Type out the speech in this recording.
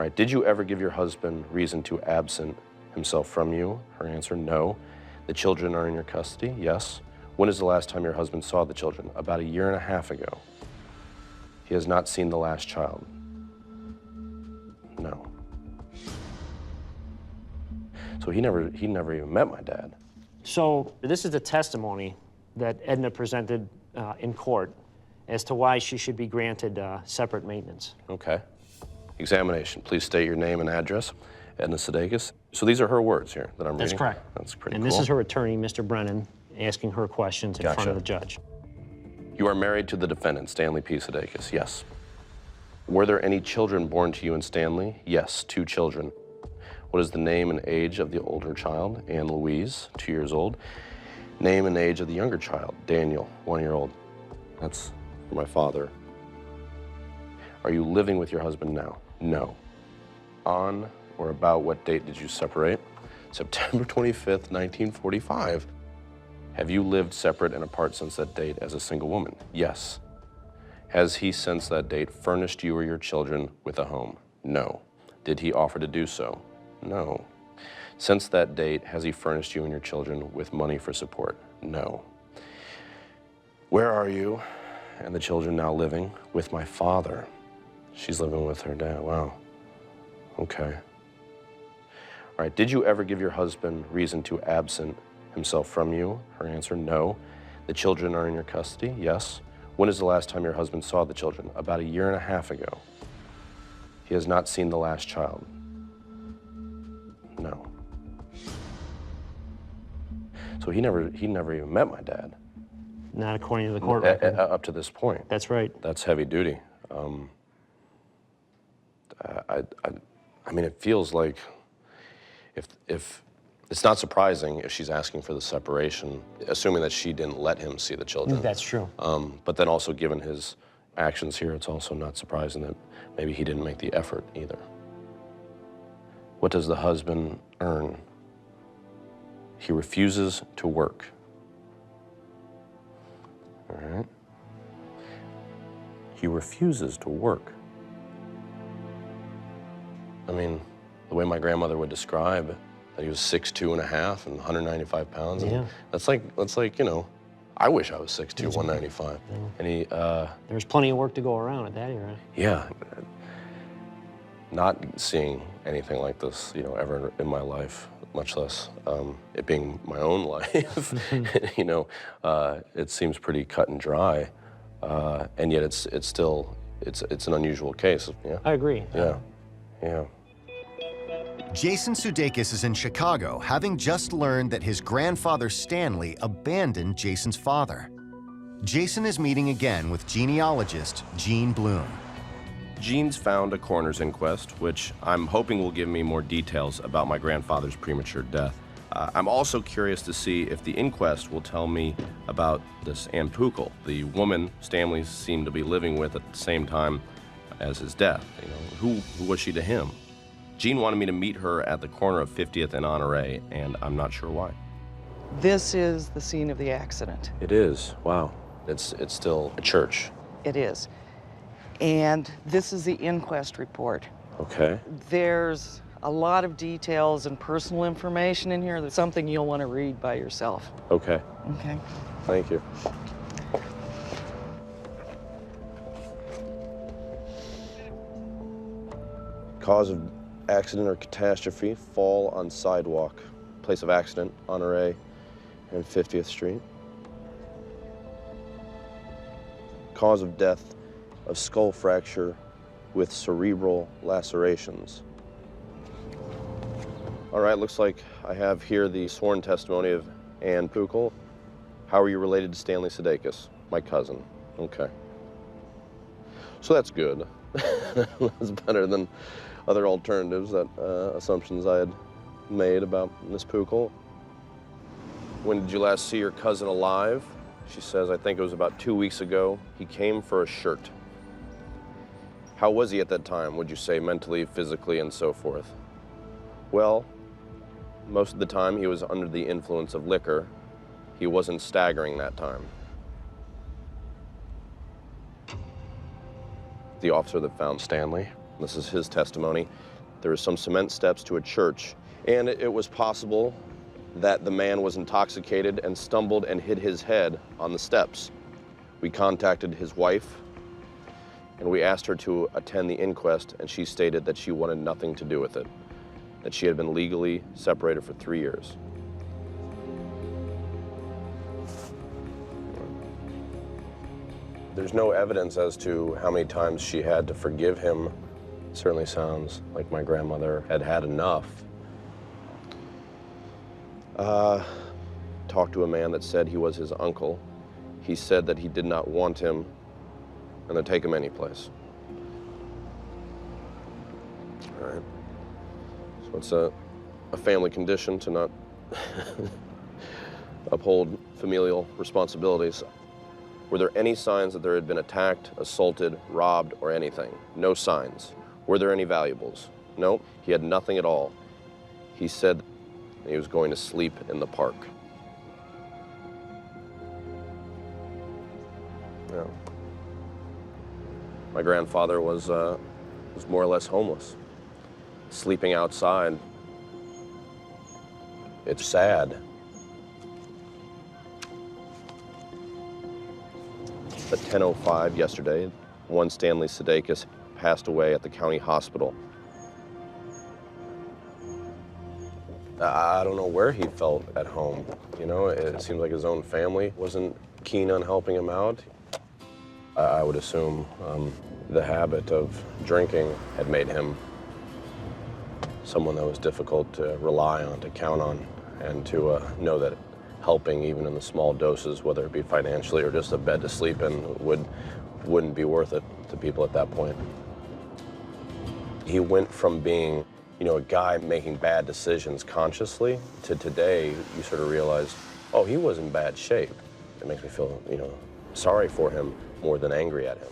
All right, did you ever give your husband reason to absent himself from you? Her answer, no. The children are in your custody? Yes. When is the last time your husband saw the children? About a year and a half ago. He has not seen the last child? No. So he never even met my dad. So this is the testimony that Edna presented in court as to why she should be granted separate maintenance. Okay. Examination. Please state your name and address. Edna Sudeikis. So these are her words here that I'm reading? That's correct. That's pretty and cool. This is her attorney, Mr. Brennan, asking her questions in front of the judge. You are married to the defendant, Stanley P. Sudeikis, yes. Were there any children born to you and Stanley? Yes, 2 children. What is the name and age of the older child? Anne Louise, 2 years old. Name and age of the younger child? Daniel, 1 year old. That's for my father. Are you living with your husband now? No. On or about what date did you separate? September 25th, 1945. Have you lived separate and apart since that date as a single woman? Yes. Has he since that date furnished you or your children with a home? No. Did he offer to do so? No. Since that date, has he furnished you and your children with money for support? No. Where are you and the children now living? With my father. She's living with her dad. Wow. Okay. All right, did you ever give your husband reason to absent himself from you? Her answer, no. The children are in your custody? Yes. When is the last time your husband saw the children? About a year and a half ago. He has not seen the last child? No. So he never even met my dad. Not according to the court record. Up to this point. That's right. That's heavy duty. I mean, it feels like if it's not surprising if she's asking for the separation, assuming that she didn't let him see the children. That's true. But then also given his actions here, it's also not surprising that maybe he didn't make the effort either. What does the husband earn? He refuses to work. All right. He refuses to work. I mean, the way my grandmother would describe that he was 6'2" and a half and 195 pounds. Yeah. And that's like, you know, I wish I was 6'2", 195. Yeah. And he, there was plenty of work to go around at that era. Yeah. Not seeing anything like this, you know, ever in my life, much less it being my own life. You know, it seems pretty cut and dry, and yet it's still an unusual case. Yeah. I agree. Yeah. Yeah. Jason Sudeikis is in Chicago, having just learned that his grandfather Stanley abandoned Jason's father. Jason is meeting again with genealogist Gene Bloom. Gene's found a coroner's inquest, which I'm hoping will give me more details about my grandfather's premature death. I'm also curious to see if the inquest will tell me about this Ann Pukel, the woman Stanley seemed to be living with at the same time as his death. You know, who was she to him? Gene wanted me to meet her at the corner of 50th and Honore, and I'm not sure why. This is the scene of the accident. It is. Wow. It's still a church. It is. And this is the inquest report. Okay. There's a lot of details and personal information in here. That's something you'll want to read by yourself. Okay. Okay. Thank you. Cause of accident or catastrophe, fall on sidewalk. Place of accident, Honore and 50th Street. Cause of death, of skull fracture with cerebral lacerations. All right, looks like I have here the sworn testimony of Ann Pukel. How are you related to Stanley Sudeikis? My cousin. Okay. So that's good. That's better than other alternatives, that assumptions I had made about Miss Pukel. When did you last see your cousin alive? She says, I think it was about 2 weeks ago. He came for a shirt. How was he at that time, would you say, mentally, physically, and so forth? Well, most of the time he was under the influence of liquor. He wasn't staggering that time. The officer that found Stanley, This is his testimony. There were some cement steps to a church, and it was possible that the man was intoxicated and stumbled and hit his head on the steps. We contacted his wife, and we asked her to attend the inquest, and she stated that she wanted nothing to do with it, that she had been legally separated for 3 years. There's no evidence as to how many times she had to forgive him. It certainly sounds like my grandmother had had enough. Talked to a man that said he was his uncle. He said that he did not want him and to take him anyplace. All right. So it's a family condition to not uphold familial responsibilities. Were there any signs that there had been attacked, assaulted, robbed, or anything? No signs. Were there any valuables? No, he had nothing at all. He said he was going to sleep in the park. Yeah. My grandfather was more or less homeless, sleeping outside. It's sad. At 10:05 yesterday, one Stanley Sudeikis passed away at the county hospital. I don't know where he felt at home. You know, it seemed like his own family wasn't keen on helping him out. I would assume the habit of drinking had made him someone that was difficult to rely on, to count on, and to know that helping even in the small doses, whether it be financially or just a bed to sleep in, wouldn't be worth it to people at that point. He went from being, you know, a guy making bad decisions consciously to today, you sort of realize, oh, he was in bad shape. It makes me feel, you know, sorry for him more than angry at him.